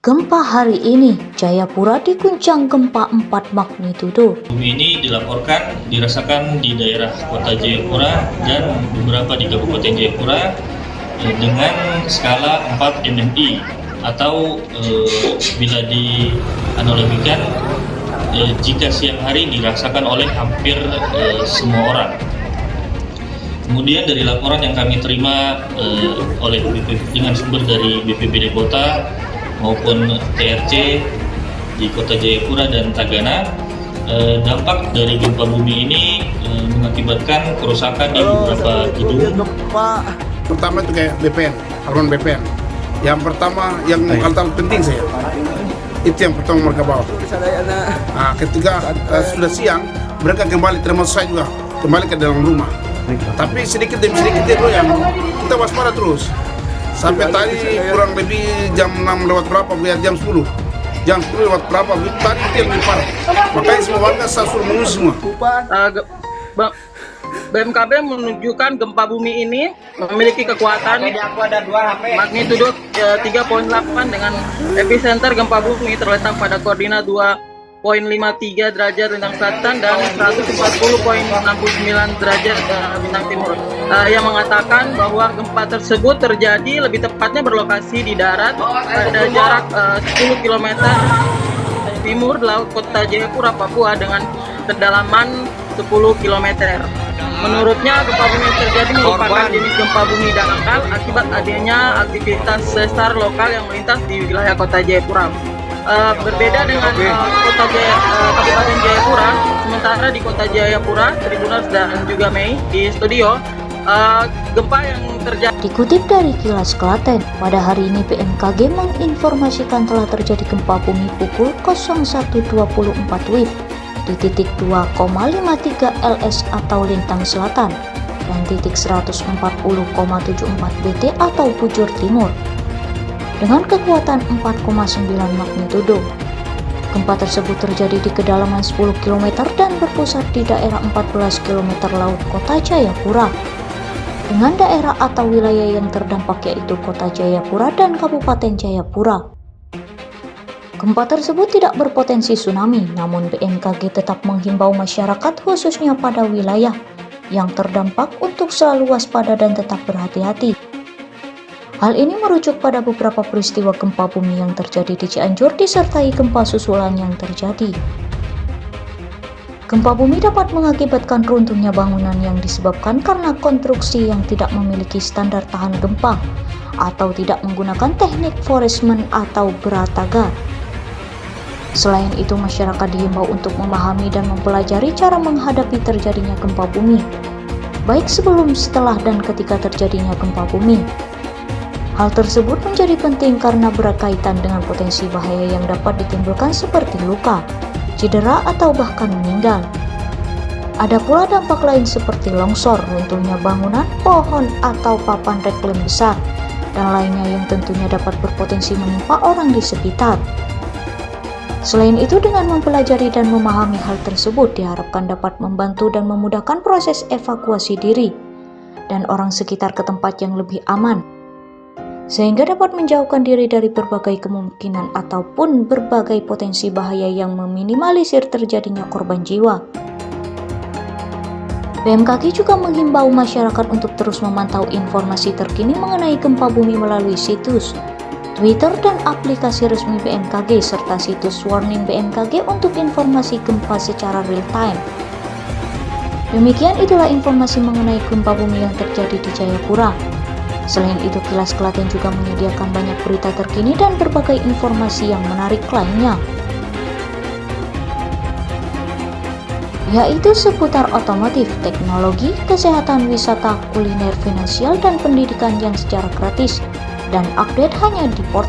Gempa hari ini, Jayapura diguncang gempa 4 magnitudo. Bumi ini dilaporkan dirasakan di daerah kota Jayapura dan beberapa di Kabupaten Jayapura dengan skala 4 MMI atau bila dianalogikan jika siang hari dirasakan oleh hampir semua orang. Kemudian dari laporan yang kami terima oleh dengan sumber dari BPBD Kota maupun TRC di Kota Jayapura dan Tagana, dampak dari gempa bumi ini mengakibatkan kerusakan di beberapa gedung. Pertama itu kayak BPN, haluan BPN. Yang pertama yang hal penting saya, itu yang pertama mereka bawa. Nah, ketika sudah siang, mereka kembali, termasuk saya juga kembali ke dalam rumah. Tapi sedikit demi sedikit itu yang kita waspada terus. Sampai tadi kurang lebih jam 6 lewat berapa, biar jam 10 lewat berapa, tadi itu yang lebih parah. Makanya semua warga saya suruh mengungsi semua. BMKG menunjukkan gempa bumi ini memiliki kekuatan magnitudo 3,8 dengan epicenter gempa bumi terletak pada koordinat 2,53 derajat lintang selatan dan 140,69 derajat bintang timur. Yang mengatakan bahwa gempa tersebut terjadi lebih tepatnya berlokasi di darat pada jarak 10 km timur laut kota Jayapura, Papua dengan kedalaman 10 km. Menurutnya, gempa bumi yang terjadi merupakan jenis gempa bumi dangkal akibat adanya aktivitas sesar lokal yang melintas di wilayah kota Jayapura. Berbeda dengan Kabupaten Jayapura, sementara di kota Jayapura, Tribuners dan juga Mei di studio, gempa yang terjadi. Dikutip dari Kilas Klaten, pada hari ini BMKG menginformasikan telah terjadi gempa bumi pukul 01.24 WIB di titik 2,53 LS atau lintang selatan dan titik 140,74 BT atau bujur timur dengan kekuatan 4,9 magnitudo. Gempa tersebut terjadi di kedalaman 10 km dan berpusat di daerah 14 km laut kota Jayapura dengan daerah atau wilayah yang terdampak yaitu kota Jayapura dan Kabupaten Jayapura. Gempa tersebut tidak berpotensi tsunami, namun BMKG tetap menghimbau masyarakat khususnya pada wilayah yang terdampak untuk selalu waspada dan tetap berhati-hati. Hal ini merujuk pada beberapa peristiwa gempa bumi yang terjadi di Cianjur disertai gempa susulan yang terjadi. Gempa bumi dapat mengakibatkan runtuhnya bangunan yang disebabkan karena konstruksi yang tidak memiliki standar tahan gempa atau tidak menggunakan teknik forestment atau berataga. Selain itu, masyarakat diimbau untuk memahami dan mempelajari cara menghadapi terjadinya gempa bumi, baik sebelum, setelah, dan ketika terjadinya gempa bumi. Hal tersebut menjadi penting karena berkaitan dengan potensi bahaya yang dapat ditimbulkan seperti luka, cedera, atau bahkan meninggal. Ada pula dampak lain seperti longsor, runtuhnya bangunan, pohon, atau papan reklam besar, dan lainnya yang tentunya dapat berpotensi menimpa orang di sekitar. Selain itu, dengan mempelajari dan memahami hal tersebut diharapkan dapat membantu dan memudahkan proses evakuasi diri dan orang sekitar ke tempat yang lebih aman, sehingga dapat menjauhkan diri dari berbagai kemungkinan ataupun berbagai potensi bahaya yang meminimalisir terjadinya korban jiwa. BMKG juga menghimbau masyarakat untuk terus memantau informasi terkini mengenai gempa bumi melalui situs Twitter dan aplikasi resmi BMKG serta situs Warning BMKG untuk informasi gempa secara real time. Demikian itulah informasi mengenai gempa bumi yang terjadi di Jayapura. Selain itu, Kilas Klaten juga menyediakan banyak berita terkini dan berbagai informasi yang menarik lainnya, yaitu seputar otomotif, teknologi, kesehatan, wisata, kuliner, finansial, dan pendidikan yang secara gratis dan update hanya di portal